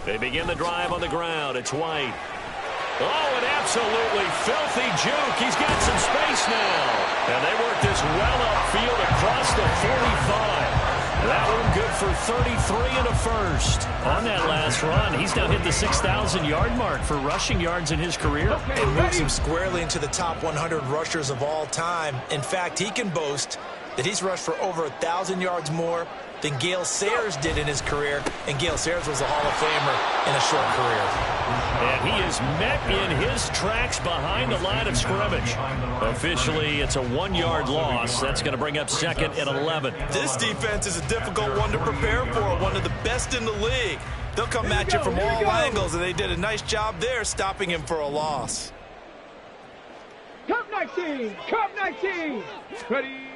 They begin the drive on the ground. It's White. Oh, an absolutely filthy juke. He's got some space now. And they work this well upfield across the 45. That one good for 33 and a first. On that last run, he's now hit the 6,000-yard mark for rushing yards in his career. And moves him squarely into the top 100 rushers of all time. In fact, he can boast that he's rushed for over 1,000 yards more than Gale Sayers did in his career, and Gale Sayers was a Hall of Famer in a short career. And he is met in his tracks behind the line of scrimmage. Officially, it's a 1-yard loss. That's going to bring up second and 11. This defense is a difficult one to prepare for, one of the best in the league. They'll come at you from all angles, and they did a nice job there stopping him for a loss. Cup 19! Cup 19! Ready?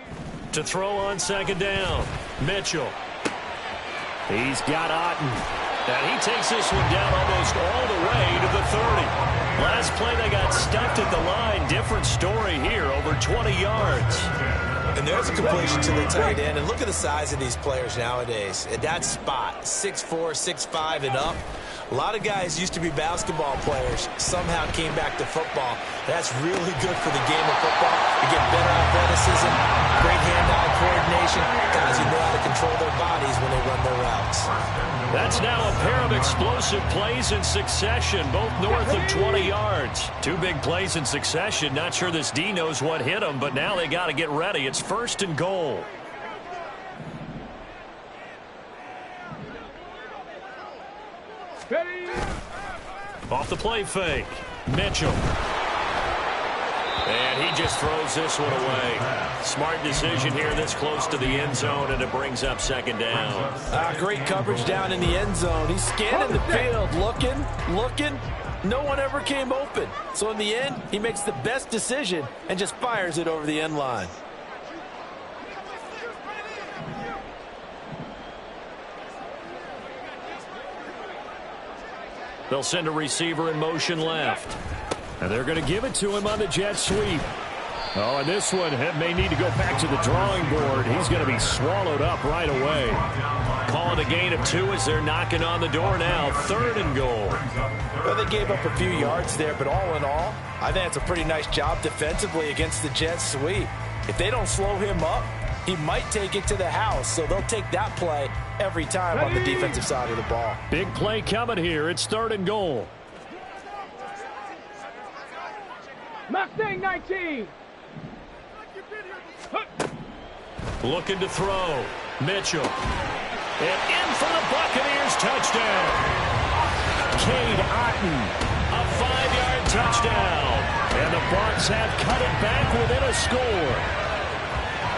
To throw on second down, Mitchell. He's got Otten. And he takes this one down almost all the way to the 30. Last play, they got stuffed at the line. Different story here, over 20 yards. And there's a completion to the tight end. And look at the size of these players nowadays. At that spot, 6'4", 6'5", and up. A lot of guys used to be basketball players, somehow came back to football. That's really good for the game of football. You get better athleticism, great hand-eye coordination, guys who know how to control their bodies when they run their routes. That's now a pair of explosive plays in succession, both north of 20 yards. Two big plays in succession. Not sure this D knows what hit them, but now they got to get ready. It's first and goal. Off the play fake, Mitchell. And he just throws this one away. Smart decision here this close to the end zone, and it brings up second down. Great coverage down in the end zone. He's scanning the field, looking. No one ever came open. So in the end, he makes the best decision and just fires it over the end line. They'll send a receiver in motion left. And they're going to give it to him on the jet sweep. Oh, and this one may need to go back to the drawing board. He's going to be swallowed up right away. Calling a gain of 2 as they're knocking on the door now. Third and goal. Well, they gave up a few yards there, but all in all, I think it's a pretty nice job defensively against the jet sweep. If they don't slow him up, he might take it to the house, so they'll take that play every time on the defensive side of the ball. Big play coming here. It's third and goal. Mustang 19! Looking to throw. Mitchell. And in for the Buccaneers touchdown. Cade Otten. A 5-yard touchdown. And the Bucs have cut it back within a score.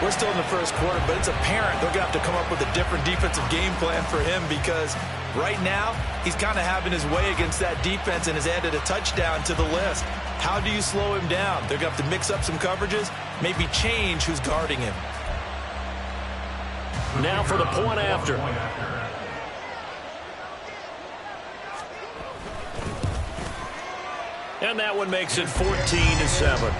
We're still in the first quarter, but it's apparent they're going to have to come up with a different defensive game plan for him because right now he's kind of having his way against that defense and has added a touchdown to the list. How do you slow him down? They're going to have to mix up some coverages, maybe change who's guarding him. Now for the point after. And that one makes it 14-7.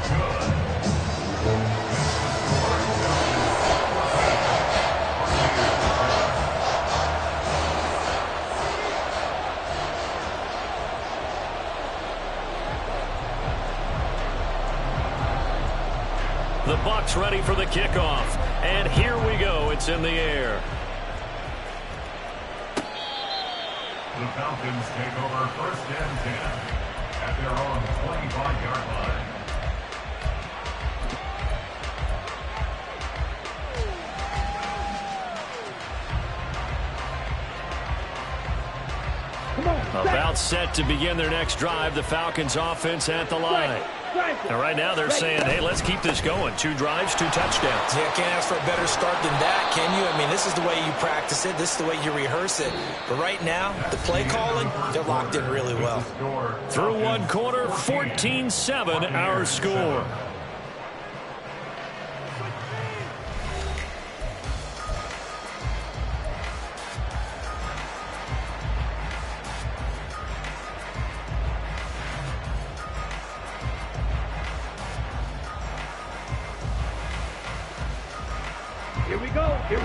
The Bucs ready for the kickoff. And here we go. It's in the air. The Falcons take over first and 10 at their own 25-yard line. About set to begin their next drive. The Falcons offense at the line. And right now they're saying, hey, let's keep this going. 2 drives, 2 touchdowns. Yeah, can't ask for a better start than that, can you? I mean, this is the way you practice it. This is the way you rehearse it. But right now, the play calling, they're locked in really well. Through one quarter, 14-7 our score.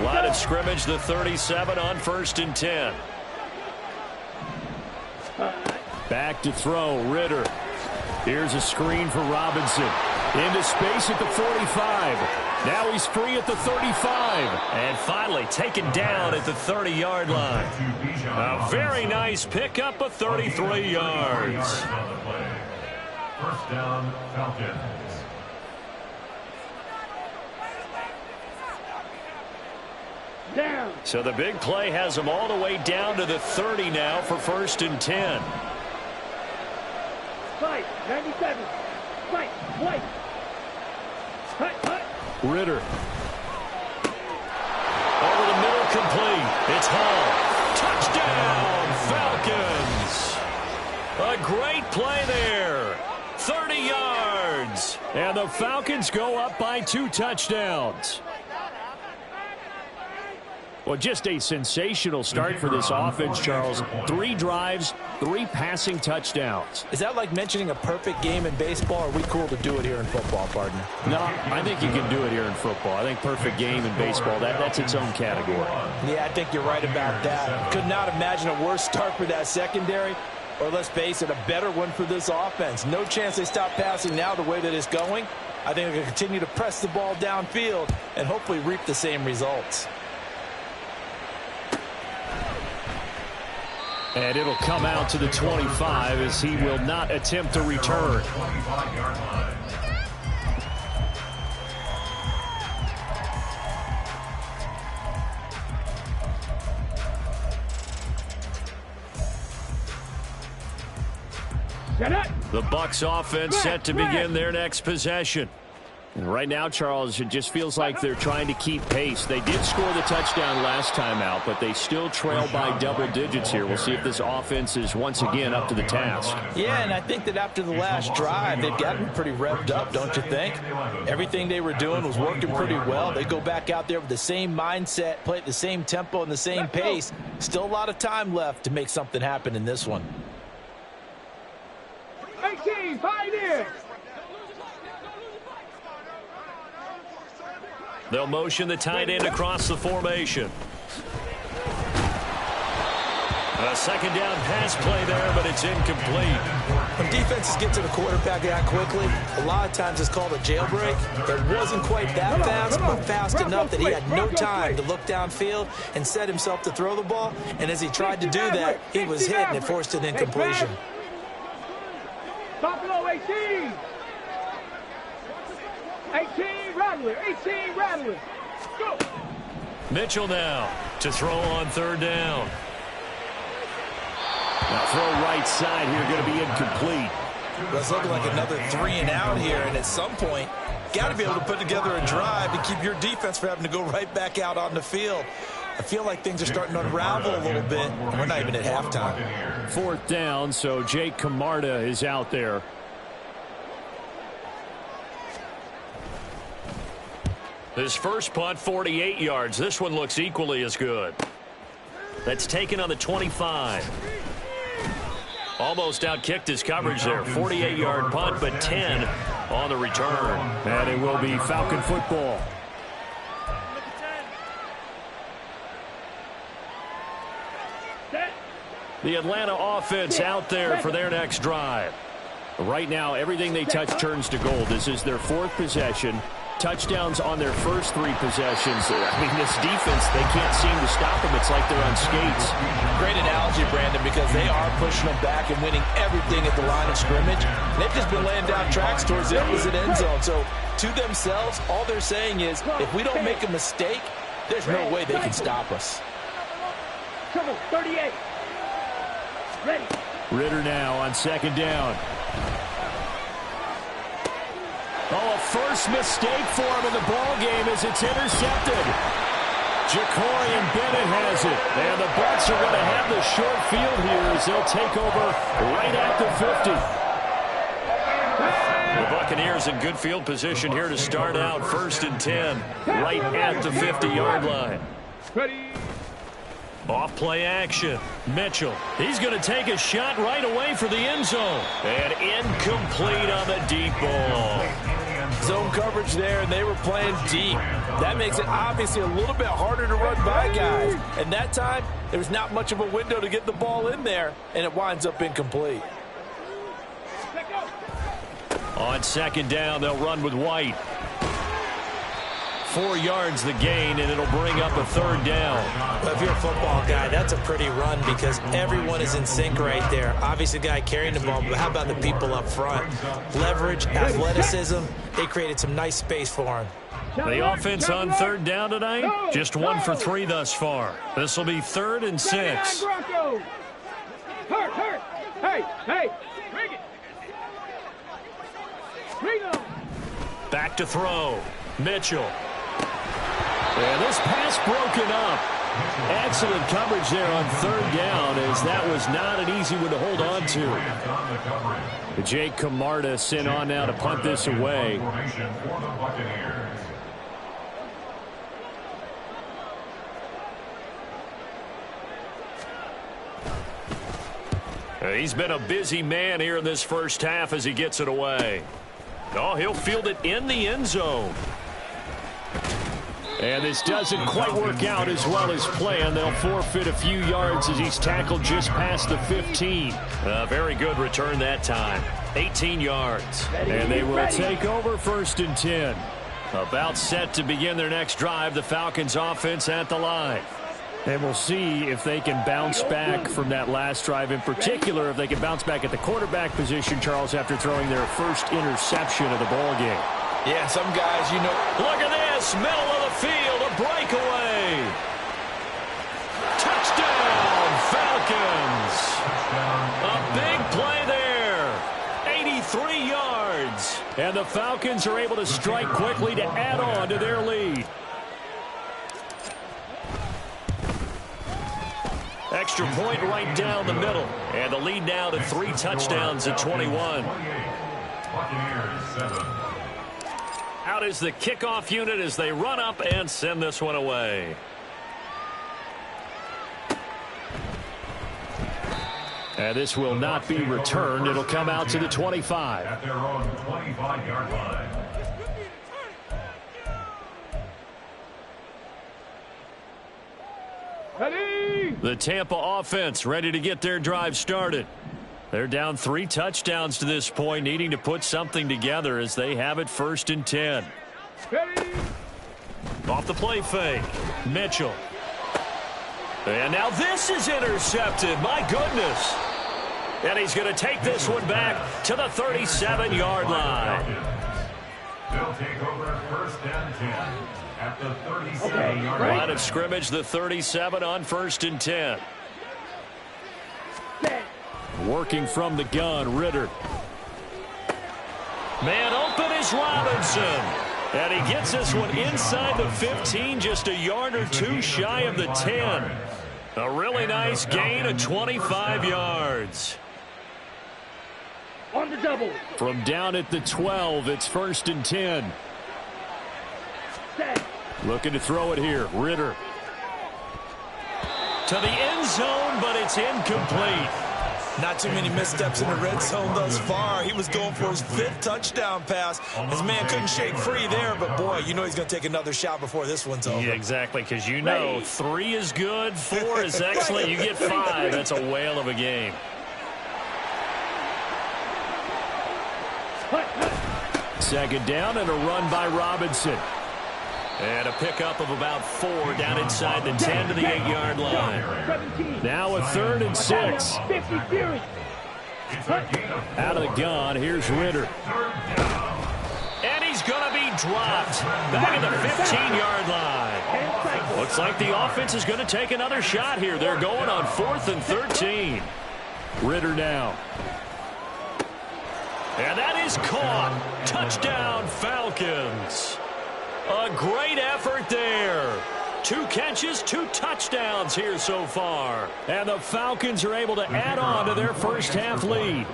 Line of scrimmage, the 37 on first and 10. Back to throw, Ritter. Here's a screen for Robinson. Into space at the 45. Now he's free at the 35. And finally taken down at the 30-yard line. A very nice pickup of 33 yards. First down, Falcons. Down. So the big play has them all the way down to the 30 now for 1st and 10. Fight. 97. Fight. White. Hut. Ritter. Over the middle, complete. It's Hall. Touchdown, Falcons. A great play there. 30 yards. And the Falcons go up by 2 touchdowns. Well, just a sensational start for this offense, Charles. 3 drives, 3 passing touchdowns. Is that like mentioning a perfect game in baseball, or are we cool to do it here in football, partner? No, I think you can do it here in football. I think perfect game in baseball, that's its own category. Yeah, I think you're right about that. Could not imagine a worse start for that secondary, or let's face it, a better one for this offense. No chance they stop passing now the way that it's going. I think they're going to continue to press the ball downfield and hopefully reap the same results. And it'll come out to the 25 as he will not attempt to return. 25-yard line. Get it. The Bucs offense set to begin their next possession. And right now, Charles, it just feels like they're trying to keep pace. They did score the touchdown last time out, but they still trail by double digits here. We'll see if this offense is once again up to the task. Yeah, and I think that after the last drive, they've gotten pretty revved up, don't you think? Everything they were doing was working pretty well. They go back out there with the same mindset, play at the same tempo and the same pace. Still a lot of time left to make something happen in this one. 18. Fight in. They'll motion the tight end across the formation. A second down pass play there, but it's incomplete. When defenses get to the quarterback that quickly, a lot of times it's called a jailbreak. It wasn't quite that fast, but fast enough that he had no time to look downfield and set himself to throw the ball. And as he tried to do that, he was hit and it forced an incompletion. Buffalo 18. 18 Rattler. 18 Rattler. Go. Mitchell now to throw on 3rd down. Now throw right side here, going to be incomplete. Well, it's looking like another 3 and out here, and at some point, got to be able to put together a drive to keep your defense from having to go right back out on the field. I feel like things are starting to unravel a little bit, and we're not even at halftime. 4th down, so Jake Camarda is out there. His first punt, 48 yards. This one looks equally as good. That's taken on the 25. Almost outkicked his coverage there. 48-yard punt, but 10 on the return. And it will be Falcon football. The Atlanta offense out there for their next drive. Right now, everything they touch turns to gold. This is their 4th possession. Touchdowns on their first 3 possessions. I mean, this defense, they can't seem to stop them. It's like they're on skates. Great analogy, Brandon, because they are pushing them back and winning everything at the line of scrimmage. And they've just been laying down tracks towards the opposite end zone. So, to themselves, all they're saying is, if we don't make a mistake, there's no way they can stop us. Trouble. 38. Ready. Ritter now on 2nd down. Oh, a first mistake for him in the ball game as it's intercepted. Jacorian Bennett has it. And the Bucs are going to have the short field here as they'll take over right at the 50. The Buccaneers in good field position here to start out 1st and 10 right at the 50-yard line. Ready. Off play action. Mitchell. He's going to take a shot right away for the end zone. And incomplete on the deep ball. zone coverage there, and they were playing deep. That makes it obviously a little bit harder to run by guys. And that time, there was not much of a window to get the ball in there, and it winds up incomplete. On second down, they'll run with White. 4 yards the gain, and it'll bring up a third down. Well, if you're a football guy, that's a pretty run because everyone is in sync right there. Obviously, the guy carrying the ball, but how about the people up front? Leverage, athleticism, they created some nice space for him. The offense on third down tonight, just 1 for 3 thus far. This will be 3rd and 6. Hurt. Hey. Bring it. Bring him. Back to throw. Mitchell. And this pass broken up. Excellent coverage there on third down, as that was not an easy one to hold on to. Jake Camarda sent on now to punt this away. He's been a busy man here in this first half as he gets it away. Oh, he'll field it in the end zone. And this doesn't quite work out as well as planned. They'll forfeit a few yards as he's tackled just past the 15. A very good return that time. 18 yards. And they will take over 1st and 10. About set to begin their next drive. The Falcons offense at the line. And we'll see if they can bounce back from that last drive. In particular, if they can bounce back at the quarterback position, Charles, after throwing their first interception of the ballgame. Yeah, and some guys, you know. Look at this, middle of the field, a breakaway. Touchdown, Falcons. A big play there. 83 yards. And the Falcons are able to strike quickly to add on to their lead. Extra point right down the middle. And the lead now to 3 touchdowns at 21. Out is the kickoff unit as they run up and send this one away. And this will not be returned. It'll come out to the 25. At their own 25-yard line. Ready? The Tampa offense ready to get their drive started. They're down 3 touchdowns to this point, needing to put something together as they have it 1st and 10. Ready? Off the play fake. Mitchell. And now this is intercepted. My goodness. And he's going to take this one back to the 37-yard line. They'll take over 1st and 10 at the 37-yard line. Line of scrimmage, the 37 on 1st and 10. Working from the gun, Ritter. Man open is Robinson. And he gets this one inside the 15, just a yard or 2 shy of the 10. A really nice gain of 25 yards. On the double. From down at the 12, it's 1st and 10. Set. Looking to throw it here, Ritter. To the end zone, but it's incomplete. Not too many missteps in the red zone thus far. He was going for his 5th touchdown pass. His man couldn't shake free there, but boy, you know he's going to take another shot before this one's over. Yeah, exactly, because you know 3 is good, 4 is excellent. You get 5. That's a whale of a game. Second down and a run by Robinson. And a pickup of about 4 down inside the 10 to the 8-yard line. Now a 3rd and 6. 50 series. Out of the gun, here's Ritter. And he's going to be dropped back at the 15-yard line. Looks like the offense is going to take another shot here. They're going on 4th and 13. Ritter now. And that is caught. Touchdown, Falcons. A great effort there. 2 catches, 2 touchdowns here so far. And the Falcons are able to add on to their first half lead.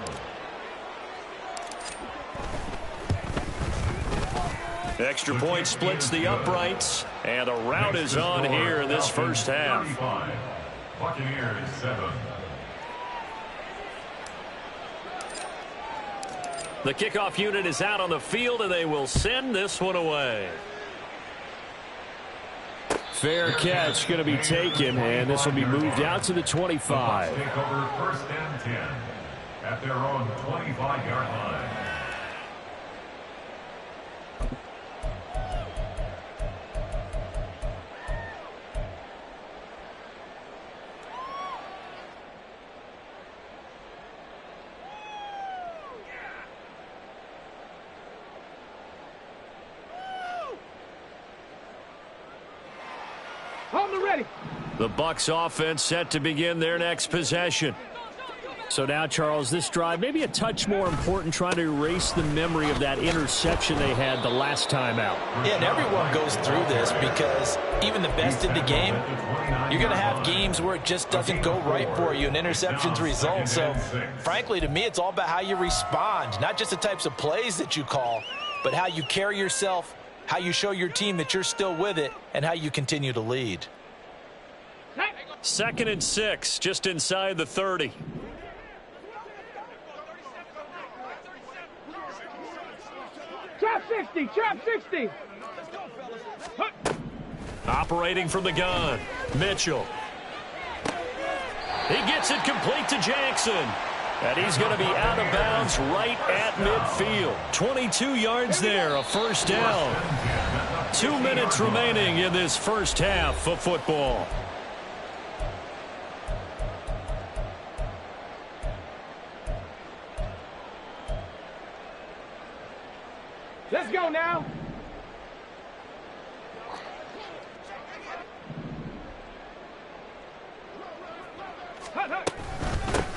Extra point splits the uprights. And the route is on here in this first half. Buccaneers 7. The kickoff unit is out on the field, and they will send this one away. Fair catch going to be taken, and this will be moved out to the 25. Take over 1st and 10 at their own 25-yard line. The Bucs offense set to begin their next possession. So now, Charles, this drive maybe a touch more important, trying to erase the memory of that interception they had the last time out. Yeah, and everyone goes through this because even the best in the game, you're going to have games where it just doesn't go right for you and interceptions result. So, frankly, to me, it's all about how you respond, not just the types of plays that you call, but how you carry yourself, how you show your team that you're still with it, and how you continue to lead. 2nd and 6, just inside the 30. Trap 60, trap 60. Operating from the gun, Mitchell. He gets it complete to Jackson. And he's going to be out of bounds right at midfield. 22 yards there, a first down. 2 minutes remaining in this first half of football. Let's go now.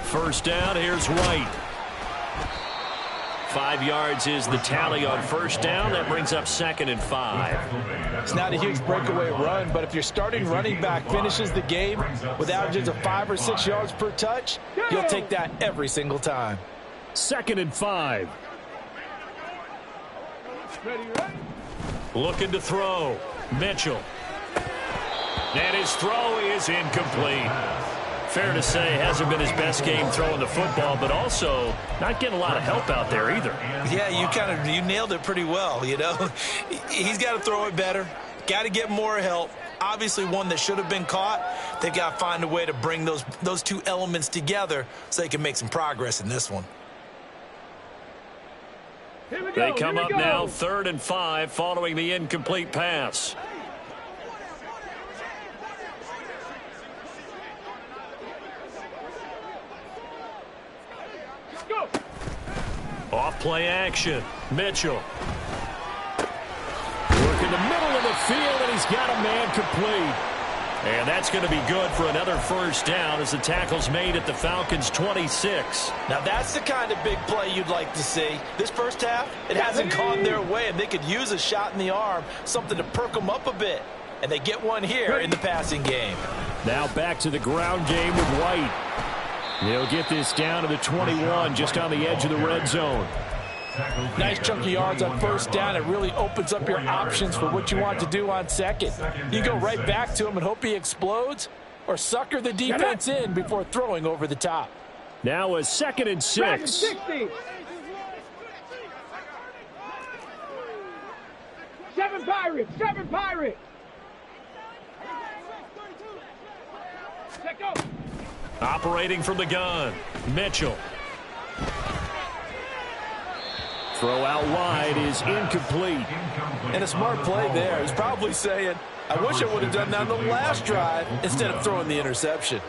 First down, here's White. 5 yards is the tally on first down. That brings up 2nd and 5. It's not a huge breakaway run, but if your starting running back finishes the game with averages of 5 or 6 yards per touch, you'll take that every single time. 2nd and 5. Looking to throw. Mitchell. And his throw is incomplete. Fair to say, hasn't been his best game throwing the football, but also not getting a lot of help out there either. Yeah, you nailed it pretty well, you know. He's got to throw it better. Got to get more help. Obviously one that should have been caught. They've got to find a way to bring those two elements together so they can make some progress in this one. They come up now 3rd and 5 following the incomplete pass. Go. Off play action. Mitchell. Working the middle of the field, and he's got a man complete. And that's going to be good for another first down as the tackle's made at the Falcons' 26. Now that's the kind of big play you'd like to see. This first half, it hasn't gone their way, and they could use a shot in the arm, something to perk them up a bit. And they get one here in the passing game. Now back to the ground game with White. They'll get this down to the 21, just on the edge of the red zone. Nice chunky yards on first down. It really opens up your options for what you want to do on second. You go right back to him and hope he explodes, or sucker the defense in before throwing over the top. Now a 2nd and 6. 60. 7 Pirates, 7 Pirates. Check go. Operating from the gun, Mitchell. Throw out wide is incomplete. And a smart play there. He's probably saying, I wish I would have done that on the last drive instead of throwing the interception.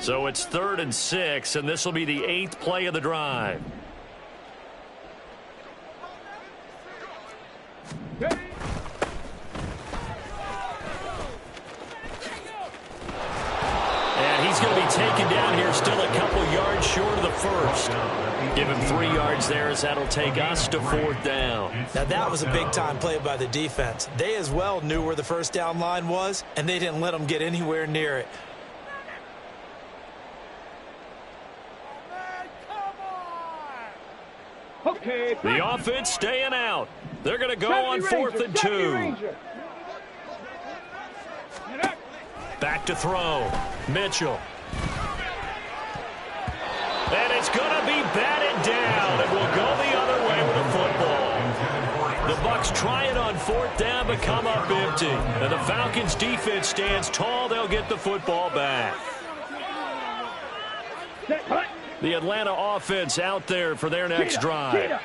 So it's 3rd and 6, and this will be the 8th play of the drive. And he's going to be taken down here, still a couple yards short of the first. Give him 3 yards there as that'll take us to 4th down. Now that was a big-time play by the defense. They as well knew where the first down line was, and they didn't let them get anywhere near it. Okay. The offense staying out. They're going to go on 4th and 2. Back to throw. Mitchell. And it's going to be batted down, and we'll go the other way with the football. The Bucs try it on 4th down, but come up empty. And the Falcons' defense stands tall. They'll get the football back. The Atlanta offense out there for their next drive.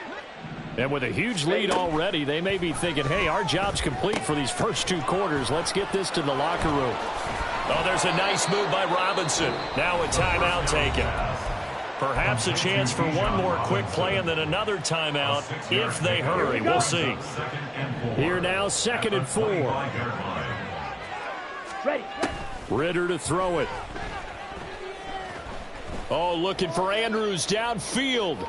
And with a huge lead already, they may be thinking, hey, our job's complete for these first 2 quarters. Let's get this to the locker room. Oh, there's a nice move by Robinson. Now a timeout taken. Perhaps a chance for one more quick play and then another timeout if they hurry. We'll see. Here now, 2nd and 4. Ritter to throw it. Oh, looking for Andrews downfield.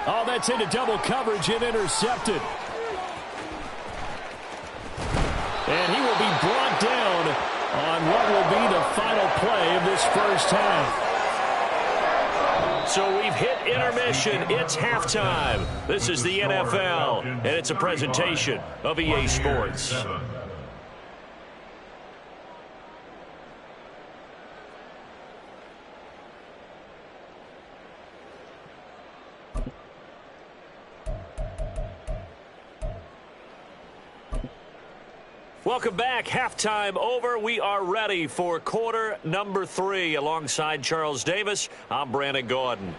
Oh, that's into double coverage and intercepted. And he will be brought down on what will be the final play of this first half. So we've hit intermission. It's halftime. This is the NFL, and it's a presentation of EA Sports. Welcome back. Halftime over. We are ready for quarter number 3. Alongside Charles Davis, I'm Brandon Gaudin.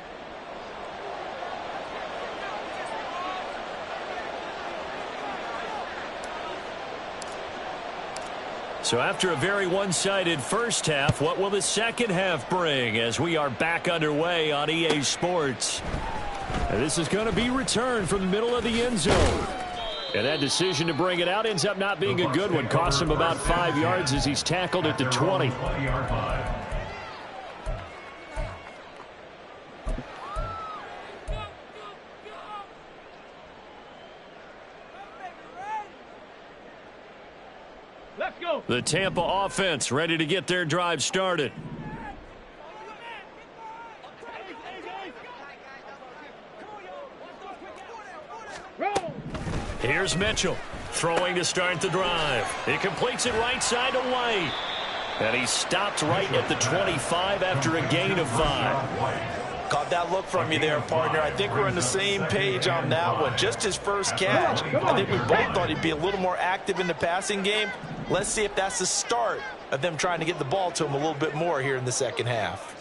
So after a very one-sided first half, what will the second half bring as we are back underway on EA Sports? And this is going to be returned from the middle of the end zone. And that decision to bring it out ends up not being a good one. Costs him about 5 yards as he's tackled at the 20. Let's go. The Tampa offense ready to get their drive started. Here's Mitchell throwing to start the drive. He completes it right side to White. And he stopped right at the 25 after a gain of 5. Caught that look from you there, partner. I think we're on the same page on that one. Just his first catch. I think we both thought he'd be a little more active in the passing game. Let's see if that's the start of them trying to get the ball to him a little bit more here in the second half.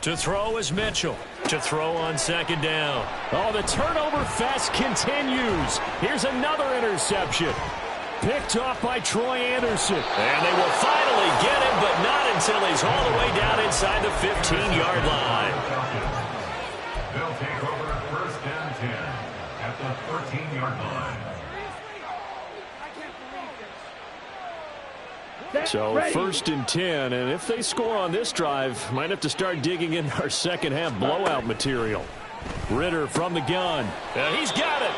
To throw is Mitchell. To throw on 2nd down. Oh, the turnover fest continues. Here's another interception. Picked off by Troy Anderson. And they will finally get him, but not until he's all the way down inside the 15-yard line. They'll take over 1st and 10 at the 13-yard line. So 1st and 10, and if they score on this drive, might have to start digging in our second half blowout material. Ritter from the gun. And he's got it.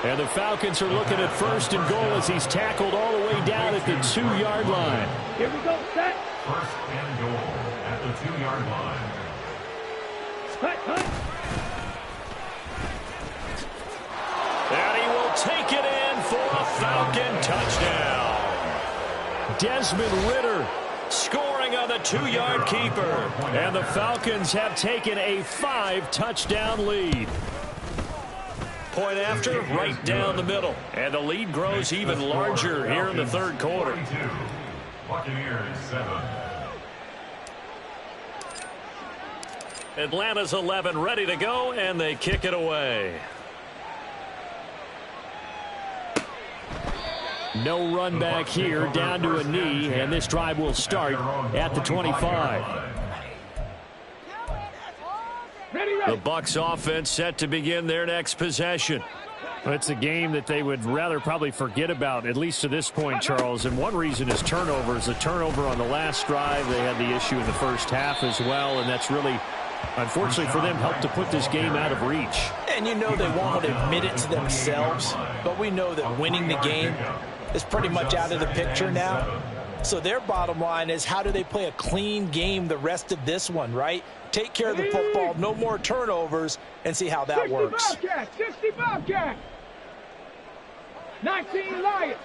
And the Falcons are looking at 1st and goal as he's tackled all the way down at the 2-yard line. Here we go, set. 1st and goal at the 2-yard line. And he will take it in for a Falcon touchdown. Desmond Ritter scoring on the 2-yard keeper. And the Falcons have taken a 5-touchdown lead. Point after, right down the middle. And the lead grows even larger here in the 3rd quarter. Buccaneers 7. Atlanta's 11 ready to go, and they kick it away. No run back here, down to a knee, and this drive will start at the 25. The Bucs offense set to begin their next possession. Well, it's a game that they would rather probably forget about, at least to this point, Charles. And one reason is turnovers. A turnover on the last drive. They had the issue in the first half as well, and that's really, unfortunately for them, helped to put this game out of reach. And you know they won't admit it to themselves, but we know that winning the game is pretty much out of the picture now. So their bottom line is, how do they play a clean game the rest of this one, right? Take care of the football, no more turnovers, and see how that works. 60 Bobcats. 19 Lions.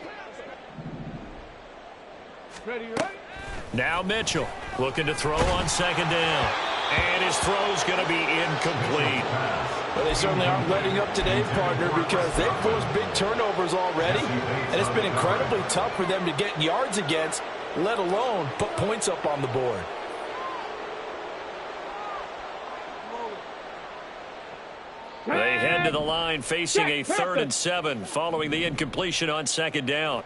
Ready, right? Now Mitchell looking to throw on second down. And his throw's going to be incomplete. Well, they certainly aren't letting up today, partner, because they've forced big turnovers already. And it's been incredibly tough for them to get yards against, let alone put points up on the board. They head to the line facing a 3rd and 7 following the incompletion on second down.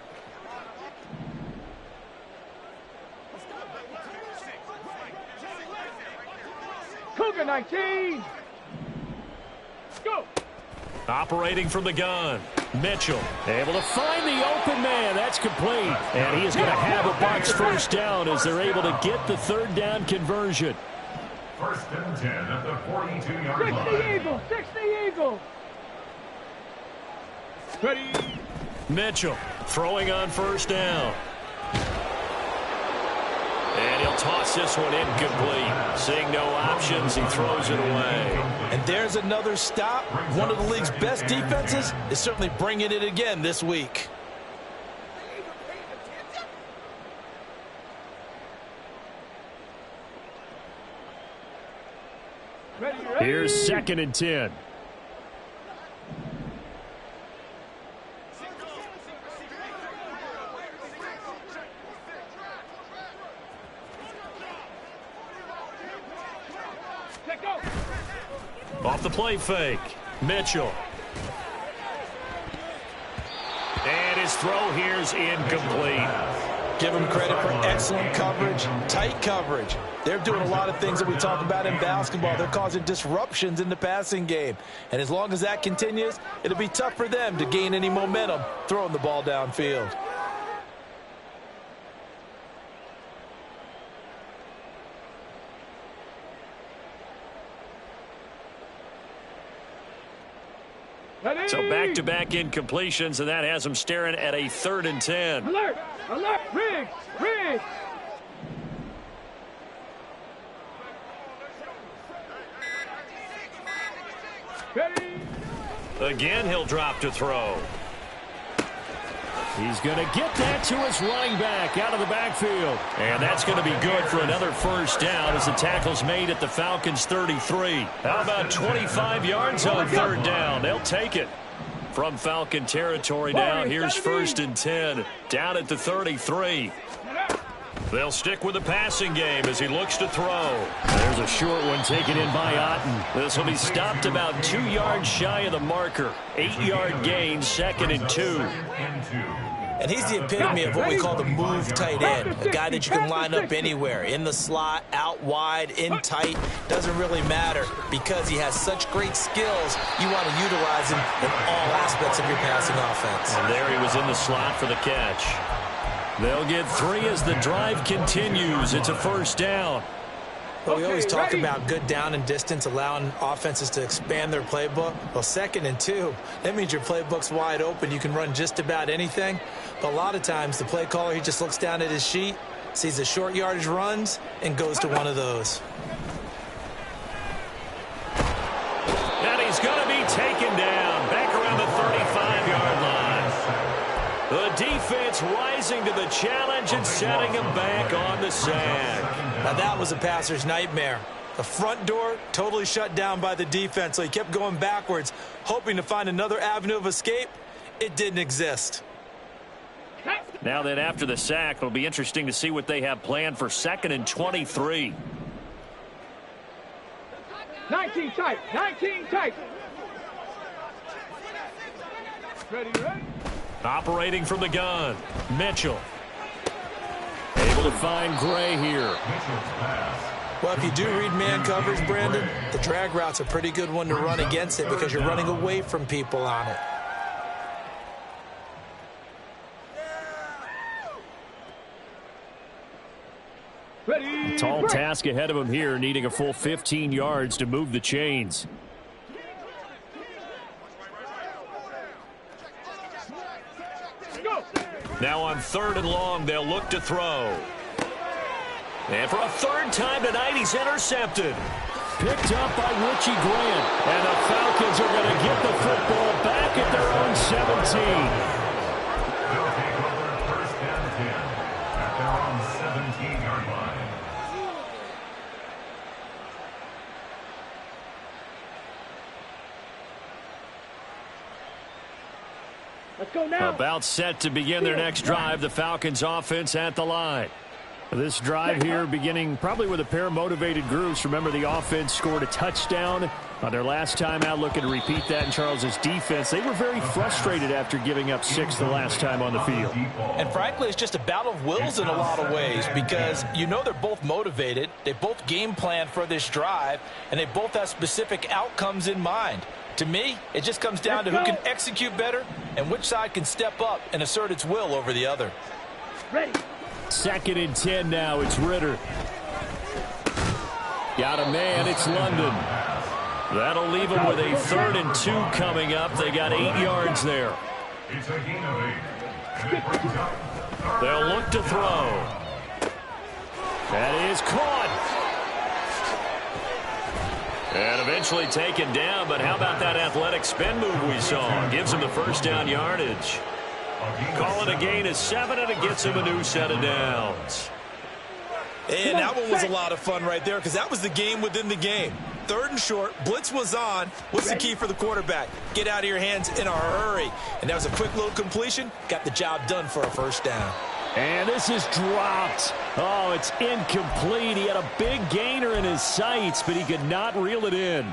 Cougar 19. Go. Operating from the gun. Mitchell able to find the open man. That's complete. And he is going to have a Bucs first down as they're able to get the 3rd down conversion. 1st and 10 at the 42-yard line. 60 Eagles. Ready. Mitchell throwing on first down. And he'll toss this one incomplete. Seeing no options, he throws it away. And there's another stop. One of the league's best defenses is certainly bringing it again this week. Here's 2nd and 10. Off the play fake. Mitchell. And his throw here's incomplete. Give them credit for excellent coverage, tight coverage. They're doing a lot of things that we talk about in basketball. They're causing disruptions in the passing game. And as long as that continues, it'll be tough for them to gain any momentum throwing the ball downfield. So back-to-back incompletions, and that has them staring at a 3rd and 10. Alert! Alert! Riggs! Riggs! Ready? Again, he'll drop to throw. He's going to get that to his running back out of the backfield. And that's going to be good for another first down as the tackle's made at the Falcons' 33. How about 25 yards on 3rd down? They'll take it. From Falcon territory now, here's 1st and 10. Down at the 33. They'll stick with the passing game as he looks to throw. There's a short one taken in by Otten. This will be stopped about 2 yards shy of the marker. 8-yard gain, 2nd and 2. And he's the epitome of what we call the move tight end, a guy that you can line up anywhere, in the slot, out wide, in tight, doesn't really matter because he has such great skills. You want to utilize him in all aspects of your passing offense. And there he was in the slot for the catch. They'll get 3 as the drive continues. It's a 1st down. Well, we always talk about good down and distance, allowing offenses to expand their playbook. Well, 2nd and 2, that means your playbook's wide open. You can run just about anything. But a lot of times, the play caller, he just looks down at his sheet, sees the short yardage runs, and goes to one of those. And he's going to be taken down back around the 35-yard line. The defense rising to the challenge and setting him back on the sack. Now that was a passer's nightmare. The front door totally shut down by the defense, so he kept going backwards, hoping to find another avenue of escape. It didn't exist. Now that after the sack, it'll be interesting to see what they have planned for 2nd and 23. 19 tight. 19 tight. Ready, ready? Operating from the gun. Mitchell. Able to find Gray here. Well, if you do read man coverage, Brandon, the drag route's a pretty good one to run against it because you're running away from people on it. Tall task ahead of him here, needing a full 15 yards to move the chains. Now on 3rd and long, they'll look to throw. And for a 3rd time tonight, he's intercepted. Picked up by Richie Grant. And the Falcons are going to get the football back at their own 17. They'll take over 1st and 10 at their own 17-yard line. Let's go now. About set to begin their next drive, the Falcons offense at the line. This drive here beginning probably with a pair of motivated groups. Remember, the offense scored a touchdown on their last time out, looking to repeat that in Charles's defense. They were very frustrated after giving up 6 the last time on the field. And frankly, it's just a battle of wills in a lot of ways, because you know they're both motivated. They both game plan for this drive, and they both have specific outcomes in mind. To me, it just comes down to who can execute better and which side can step up and assert its will over the other. Ready. 2nd and 10 now. It's Ritter. Got a man. It's London. That'll leave them with a 3rd and 2 coming up. They got 8 yards there. It's a gain of 8. And it brings up 3rd. They'll look to throw. That is caught. And eventually taken down, but how about that athletic spin move we saw? Gives him the 1st down yardage. Call it a gain of 7, and it gets him a new set of downs. And that one was a lot of fun right there, because that was the game within the game. 3rd and short, blitz was on. What's the key for the quarterback? Get out of your hands in a hurry. And that was a quick little completion. Got the job done for a 1st down. And this is dropped. Oh, it's incomplete. He had a big gainer in his sights, but he could not reel it in.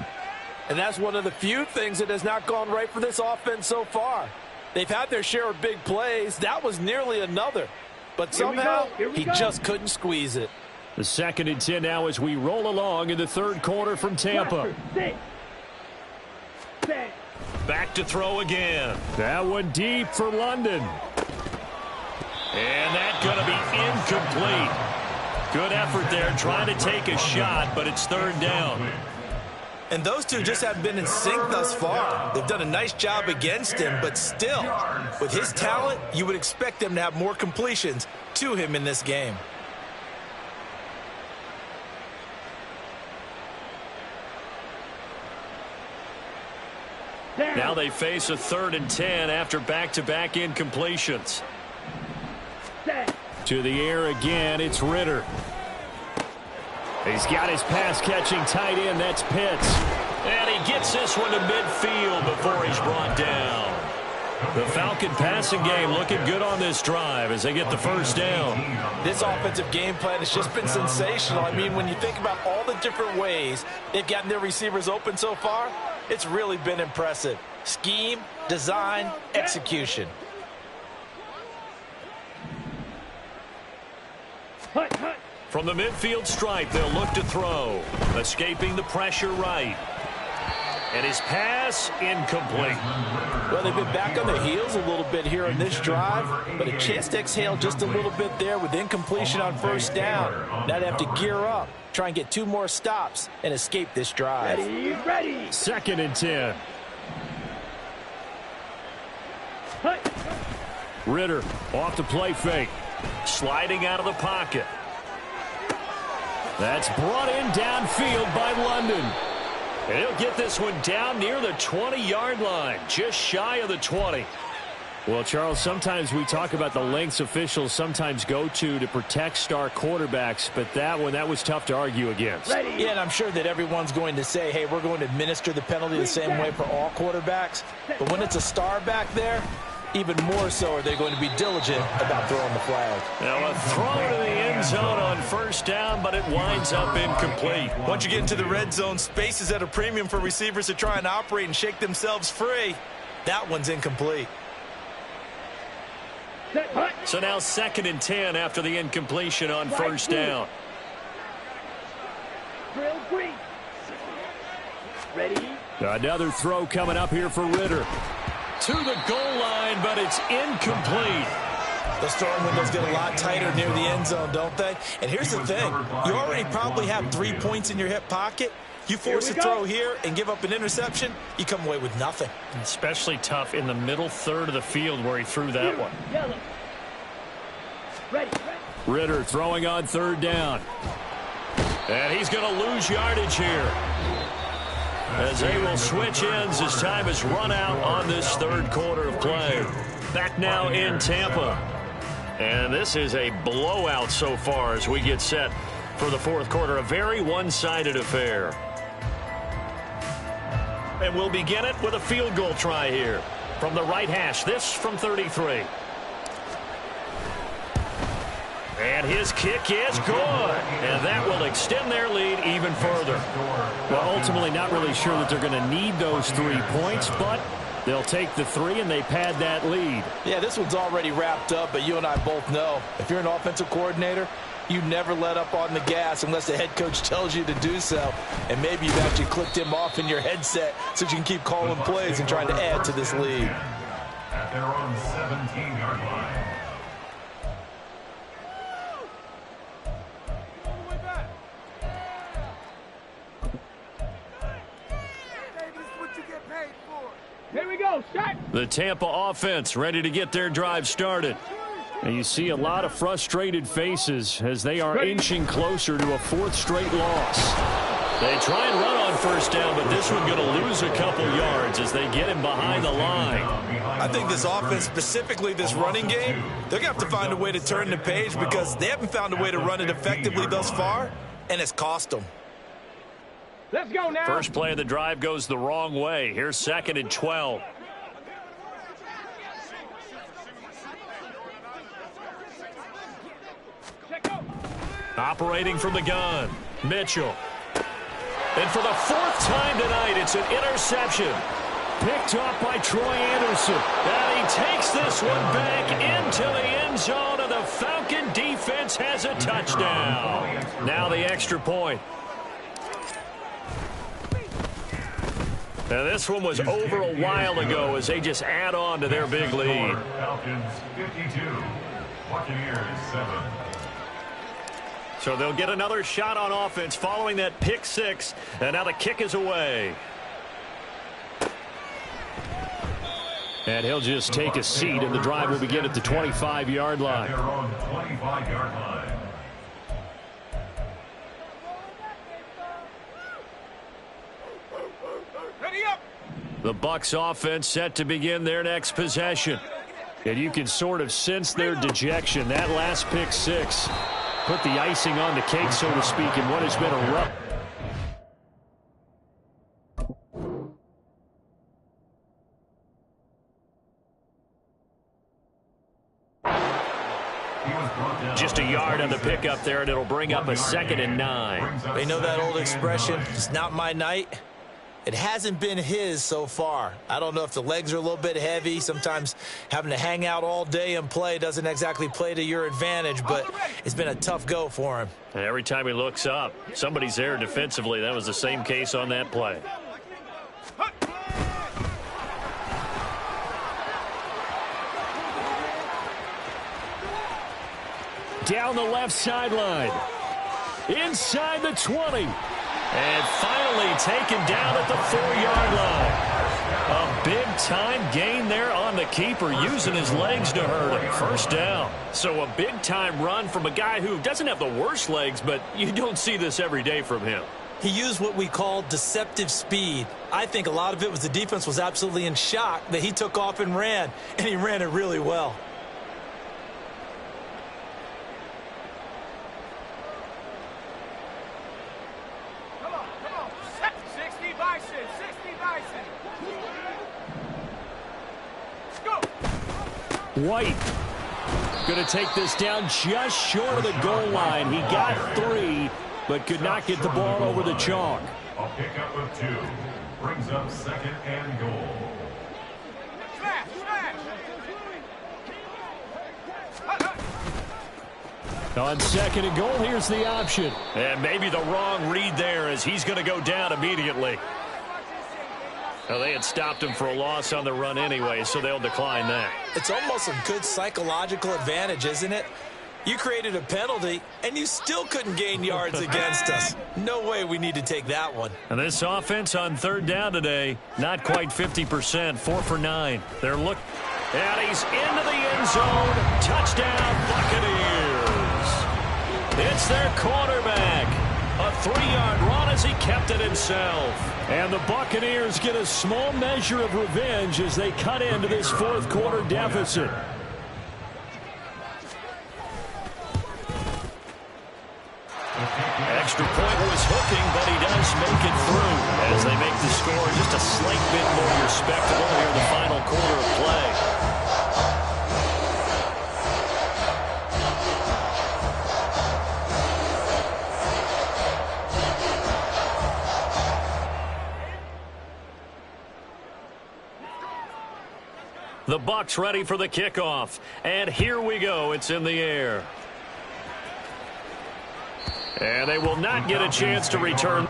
And that's one of the few things that has not gone right for this offense so far. They've had their share of big plays. That was nearly another. But somehow, he just couldn't squeeze it. The 2nd and 10 now as we roll along in the 3rd quarter from Tampa. Back to throw again. That one deep for London. And that's going to be incomplete. Good effort there trying to take a shot, but it's 3rd down. And those two just haven't been in sync thus far. They've done a nice job against him, but still, with his talent, you would expect them to have more completions to him in this game. Now they face a 3rd and 10 after back-to-back incompletions. To the air again, it's Ritter. He's got his pass-catching tight end. That's Pitts. And he gets this one to midfield before he's brought down. The Falcon passing game looking good on this drive as they get the 1st down. This offensive game plan has just been sensational. I mean, when you think about all the different ways they've gotten their receivers open so far, it's really been impressive. Scheme, design, execution. From the midfield stripe, they'll look to throw. Escaping the pressure right. And his pass incomplete. Well, they've been back on their heels a little bit here in this drive, but a chance to exhale just a little bit there with incompletion on 1st down. Now they have to gear up, try and get 2 more stops, and escape this drive. Ready. 2nd and 10. Ritter off the play fake. Sliding out of the pocket. That's brought in downfield by London. And he'll get this one down near the 20-yard line, just shy of the 20. Well, Charles, sometimes we talk about the lengths officials sometimes go to protect star quarterbacks, but that one, that was tough to argue against. Yeah, and I'm sure that everyone's going to say, hey, we're going to administer the penalty the same way for all quarterbacks. But when it's a star back there, even more so are they going to be diligent about throwing the flag. Now a throw to the end zone on 1st down, but it winds up incomplete. Once you get into the red zone, space is at a premium for receivers to try and operate and shake themselves free. That one's incomplete. So now 2nd and 10 after the incompletion on 1st down. Drill green. Ready. Another throw coming up here for Ritter. To the goal line, but it's incomplete. Those throwing windows get a lot tighter near the end zone, don't they? And here's the thing. You already probably have 3 points in your hip pocket. You force a throw here and give up an interception, you come away with nothing. Especially tough in the middle third of the field where he threw that one. Ridder throwing on third down. And he's going to lose yardage here, as they will switch ends as time has run out on this third quarter of play. Back now in Tampa. And this is a blowout so far as we get set for the fourth quarter. A very one-sided affair. And we'll begin it with a field goal try here from the right hash. This from 33. And his kick is good. And that will extend their lead even further. Well, ultimately not really sure that they're going to need those 3 points, but they'll take the 3 and they pad that lead. Yeah, this one's already wrapped up, but you and I both know if you're an offensive coordinator, you never let up on the gas unless the head coach tells you to do so. And maybe you've actually clicked him off in your headset so you can keep calling plays and trying to add to this lead. At their own 17-yard line. Here we go, shot. The Tampa offense ready to get their drive started. And you see a lot of frustrated faces as they are inching closer to a 4th straight loss. They try and run on first down, but this one going to lose a couple yards as they get him behind the line. I think this offense, specifically this running game, they're going to have to find a way to turn the page because they haven't found a way to run it effectively thus far, and it's cost them. Let's go now. First play of the drive goes the wrong way. Here's 2nd and 12. Operating from the gun, Mitchell. And for the 4th time tonight, it's an interception. Picked up by Troy Anderson. And he takes this one back into the end zone, and the Falcon defense has a touchdown. Now the extra point. Now this one was over a while ago as they just add on to their big lead. Falcons 52, Buccaneers 7. So they'll get another shot on offense following that pick 6, and now the kick is away. And he'll just take a seat, and the drive will begin at the 25-yard line. Their own 25-yard line. The Bucs offense set to begin their next possession. And you can sort of sense their dejection. That last pick 6 put the icing on the cake, so to speak, in what has been a rough. Just a yard on the pickup there, and it'll bring up a 2nd and 9. They know that old expression, it's not my night. It hasn't been his so far. I don't know if the legs are a little bit heavy. Sometimes having to hang out all day and play doesn't exactly play to your advantage, but it's been a tough go for him. And every time he looks up, somebody's there defensively. That was the same case on that play. Down the left sideline. Inside the 20. And finally taken down at the 4-yard line. A big-time gain there on the keeper, using his legs to hurt him. First down. So a big-time run from a guy who doesn't have the worst legs, but you don't see this every day from him. He used what we call deceptive speed. I think a lot of it was the defense was absolutely in shock that he took off and ran, and he ran it really well. White going to take this down just short of the goal line. He got 3, but could not get the ball over the chalk. A pickup of 2 brings up 2nd and goal. On 2nd and goal, here's the option. And maybe the wrong read there as he's going to go down immediately. Well, they had stopped him for a loss on the run anyway, so they'll decline that. It's almost a good psychological advantage, isn't it? You created a penalty, and you still couldn't gain yards against us. No way we need to take that one. And this offense on third down today, not quite 50%, 4 for 9. They're looking, and he's into the end zone. Touchdown, Buccaneers. It's their quarterback. A 3-yard run as he kept it himself. And the Buccaneers get a small measure of revenge as they cut into this fourth quarter deficit. Extra point was hooking, but he does make it through as they make the score just a slight bit more respectable here in the final quarter of play. The Bucs ready for the kickoff. And here we go. It's in the air. And they will not get a chance to return.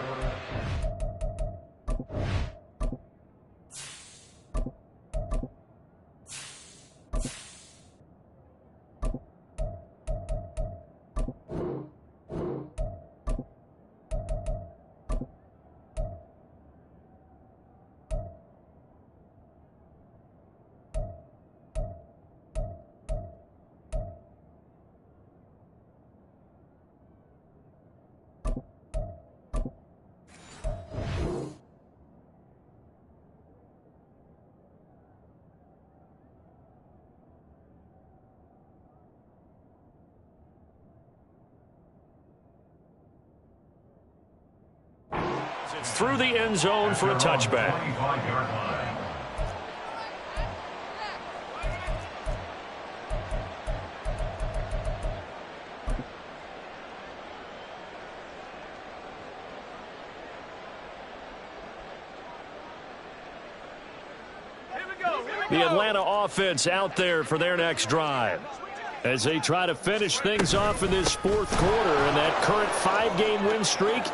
Through the end zone for a touchback. The Atlanta offense out there for their next drive as they try to finish things off in this fourth quarter, and that current 5-game win streak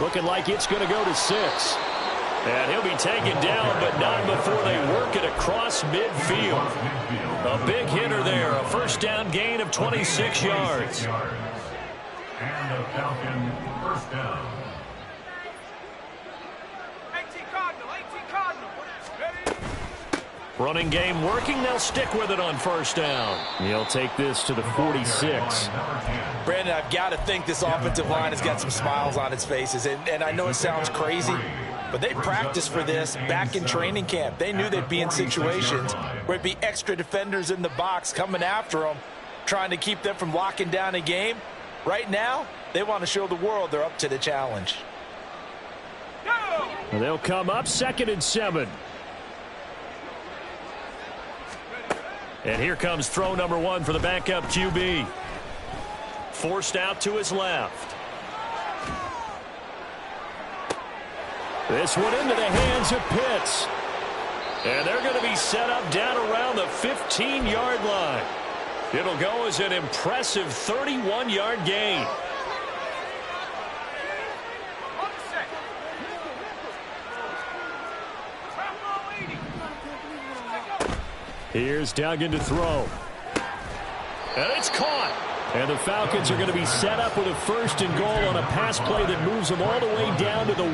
looking like it's going to go to 6. And he'll be taken down, but not before they work it across midfield. A big hitter there, a first down gain of 26 yards. And the Falcon first down. 18 Cardinal. Ready? Running game working. They'll stick with it on first down. He'll take this to the 46. Brandon, I've got to think this offensive line has got some smiles on its faces. And I know it sounds crazy, but they practiced for this back in training camp. They knew they'd be in situations where it'd be extra defenders in the box coming after them, trying to keep them from locking down a game. Right now, they want to show the world they're up to the challenge. They'll come up 2nd and 7. And here comes throw number 1 for the backup QB. Forced out to his left. This one into the hands of Pitts. And they're going to be set up down around the 15-yard line. It'll go as an impressive 31-yard gain. Here's Duggan to throw. And it's caught. And the Falcons are going to be set up with a 1st and goal on a pass play that moves them all the way down to the 1.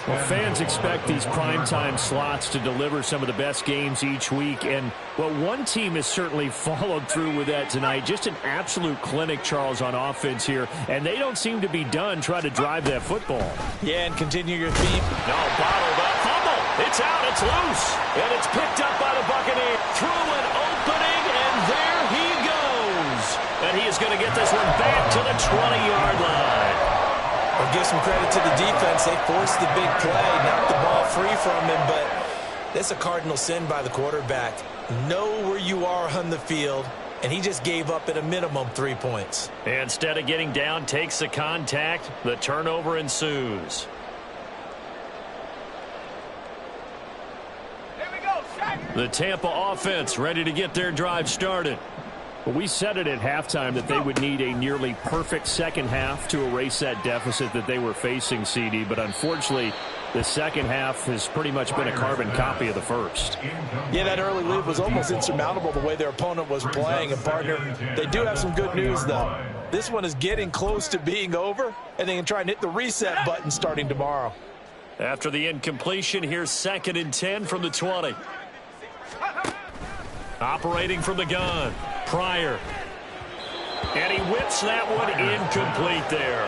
Well, fans expect these primetime slots to deliver some of the best games each week. And, well, one team has certainly followed through with that tonight. Just an absolute clinic, Charles, on offense here. And they don't seem to be done trying to drive that football. Yeah, and continue your theme. No, bottled up. Fumble. It's out. It's loose. And it's picked up by the Buccaneers. Through an opening, and there he goes. And he is going to get this one back to the 20-yard line. Well, give some credit to the defense. They forced the big play, knocked the ball free from him, but that's a cardinal sin by the quarterback. Know where you are on the field, and he just gave up at a minimum 3 points. Instead of getting down, takes the contact. The turnover ensues. Here we go, Shaq. The Tampa offense ready to get their drive started. Well, we said it at halftime that they would need a nearly perfect second half to erase that deficit that they were facing, CD. But unfortunately, The second half has pretty much been a carbon copy of the first. Yeah, that early lead was almost insurmountable the way their opponent was playing. And, partner, they do have some good news, though. This one is getting close to being over, and they can try and hit the reset button starting tomorrow. After the incompletion, here's 2nd and 10 from the 20. Operating from the gun, Pryor. And he whips that one incomplete there.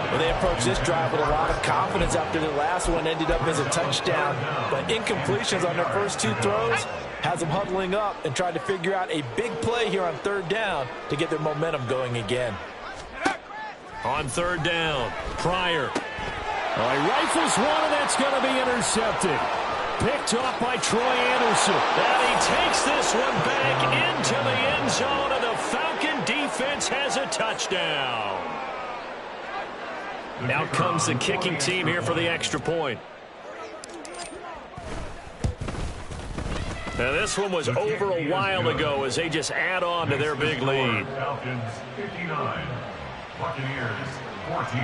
Well, they approached this drive with a lot of confidence after the last one ended up as a touchdown. But incompletions on their first 2 throws has them huddling up and trying to figure out a big play here on 3rd down to get their momentum going again. On 3rd down, Pryor. Oh, he rifles one, and that's going to be intercepted. Picked off by Troy Anderson. And he takes this one back into the end zone, and the Falcon defense has a touchdown. Out comes the kicking team here for the extra point. Now this one was over a while ago as they just add on to their big lead. Falcons 59, Buccaneers 14.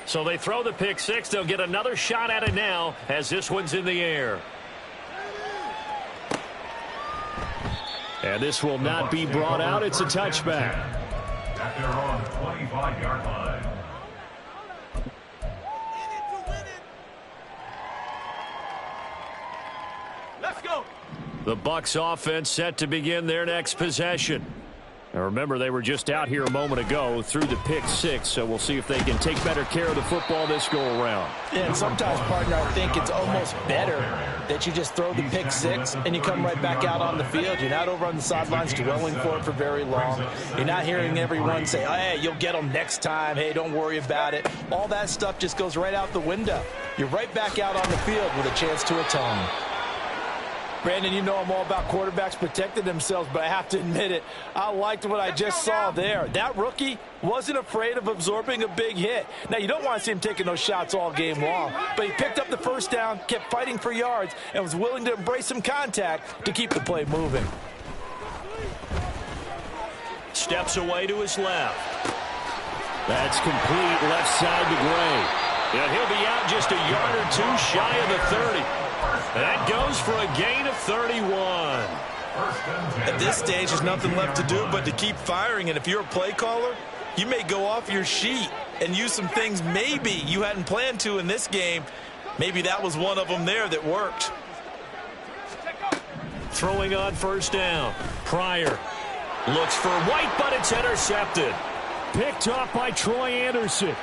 So they throw the pick 6. They'll get another shot at it now as this one's in the air. And this will not be brought out. It's a touchback. At their own 25-yard line. Let's go. The Bucs offense set to begin their next possession. Now remember, they were just out here a moment ago through the pick 6, so we'll see if they can take better care of the football this go-around. Yeah, and sometimes, partner, I think it's almost better that you just throw the pick 6 and you come right back out on the field. You're not over on the sidelines dwelling for it for very long. You're not hearing everyone say, hey, you'll get them next time. Hey, don't worry about it. All that stuff just goes right out the window. You're right back out on the field with a chance to atone. Brandon, you know I'm all about quarterbacks protecting themselves, but I have to admit it, I liked what I just saw there. That rookie wasn't afraid of absorbing a big hit. Now, you don't want to see him taking those shots all game long, but he picked up the first down, kept fighting for yards, and was willing to embrace some contact to keep the play moving. Steps away to his left. That's complete left side to Gray. And he'll be out just a yard or 2 shy of the 30. That goes for a gain of 31. At this stage, there's nothing left to do but to keep firing. And if you're a play caller, you may go off your sheet and use some things maybe you hadn't planned to in this game. Maybe that was one of them there that worked. Throwing on 1st down. Pryor looks for White, but it's intercepted. Picked off by Troy Anderson.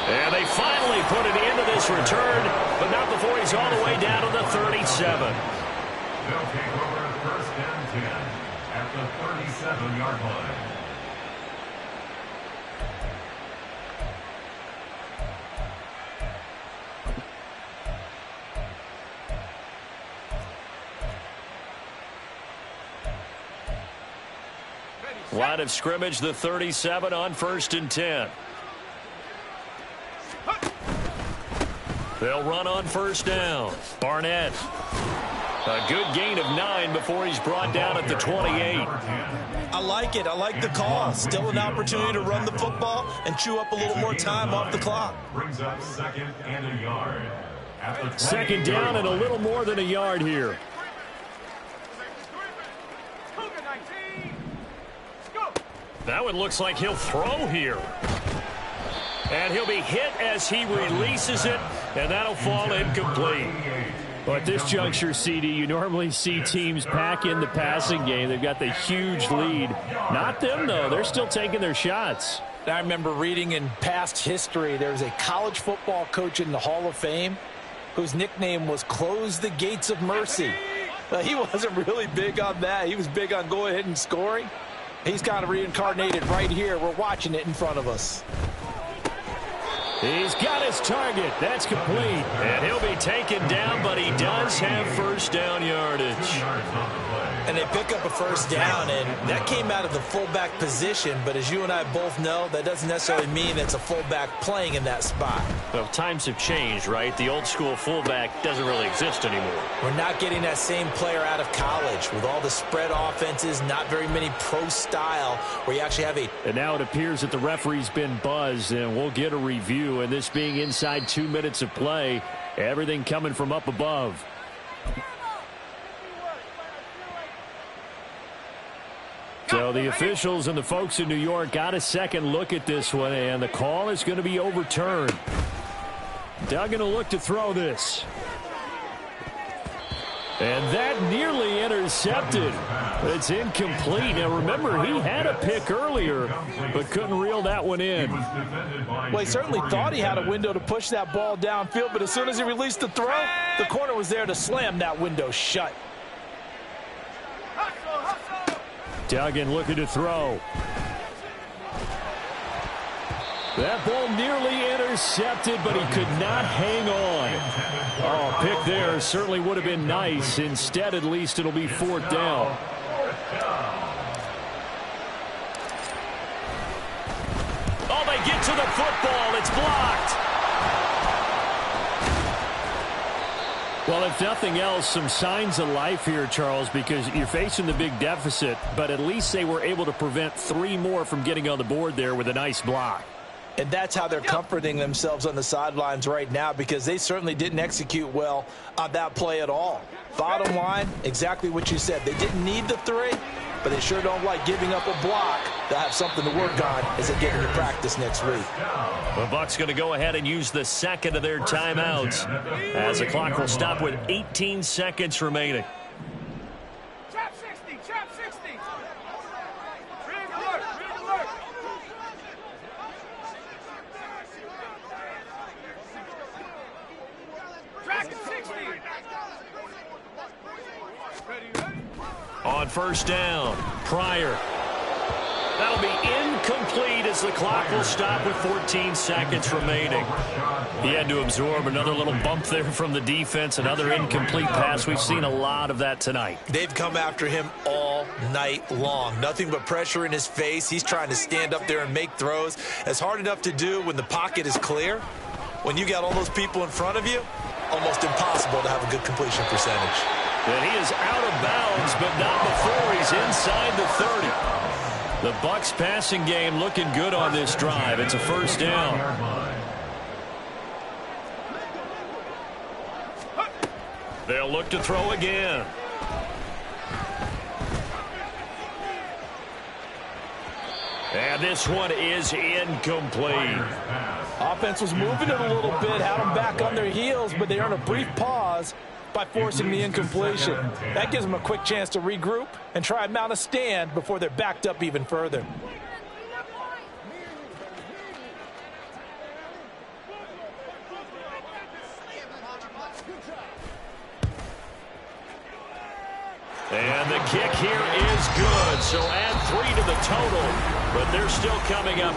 And they finally put an end to this return, but not before he's all the way down to the 37. They'll take over 1st and 10 at the 37-yard line. Line of scrimmage, the 37 on 1st and 10. They'll run on 1st down. Barnett. A good gain of 9 before he's brought down at the 28. I like it. I like the call. Still an opportunity to run the football and chew up a little more time off the clock. Brings up 2nd and a yard. At the 2nd down and a little more than a yard here. That one looks like he'll throw here. And he'll be hit as he releases it, and that'll fall incomplete. Well, at this juncture, CD, you normally see teams pack in the passing game. They've got the huge lead. Not them, though. They're still taking their shots. I remember reading in past history, there was a college football coach in the Hall of Fame whose nickname was Close the Gates of Mercy. He wasn't really big on that. He was big on go ahead and scoring. He's kind of reincarnated right here. We're watching it in front of us. He's got his target. That's complete. And he'll be taken down, but he does have 1st down yardage. And they pick up a first down, and that came out of the fullback position. But as you and I both know, that doesn't necessarily mean it's a fullback playing in that spot. Well, times have changed, right? The old school fullback doesn't really exist anymore. We're not getting that same player out of college with all the spread offenses, not very many pro style where you actually have a... And now it appears that the referee's been buzzed, and we'll get a review. And this being inside 2 minutes of play, everything coming from up above. So the officials and the folks in New York got a second look at this one, and the call is going to be overturned. Duggan will look to throw this. And that nearly intercepted. It's incomplete. Now, remember, he had a pick earlier, but couldn't reel that one in. Well, he certainly thought he had a window to push that ball downfield, but as soon as he released the throw, the corner was there to slam that window shut. Duggan looking to throw. That ball nearly intercepted, but he could not hang on. Oh, pick there certainly would have been nice. Instead, at least, it'll be fourth down. Oh, they get to the football. It's blocked. Well, if nothing else, some signs of life here, Charles, because you're facing the big deficit, but at least they were able to prevent 3 more from getting on the board there with a nice block. And that's how they're comforting themselves on the sidelines right now, because they certainly didn't execute well on that play at all. Bottom line, exactly what you said. They didn't need the 3, but they sure don't like giving up a block. They'll have something to work on as they get into practice next week. The Bucs going to go ahead and use the second of their timeouts as the clock will stop with 18 seconds remaining. Trap 60, trap 60. Rig alert, rig alert. Track 60. Ready? On first down, Pryor. That'll be incomplete as the clock will stop with 14 seconds remaining. He had to absorb another little bump there from the defense, another incomplete pass. We've seen a lot of that tonight. They've come after him all night long. Nothing but pressure in his face. He's trying to stand up there and make throws. It's hard enough to do when the pocket is clear. When you got all those people in front of you, almost impossible to have a good completion percentage. And he is out of bounds, but not before he's inside the 30. The Bucs passing game looking good on this drive. It's a first down. They'll look to throw again. And this one is incomplete. Offense was moving it a little bit, had them back on their heels, but they earned a brief pause by forcing the incompletion. That gives them a quick chance to regroup and try and mount a stand before they're backed up even further. And the kick here is good. So add 3 to the total, but they're still coming up.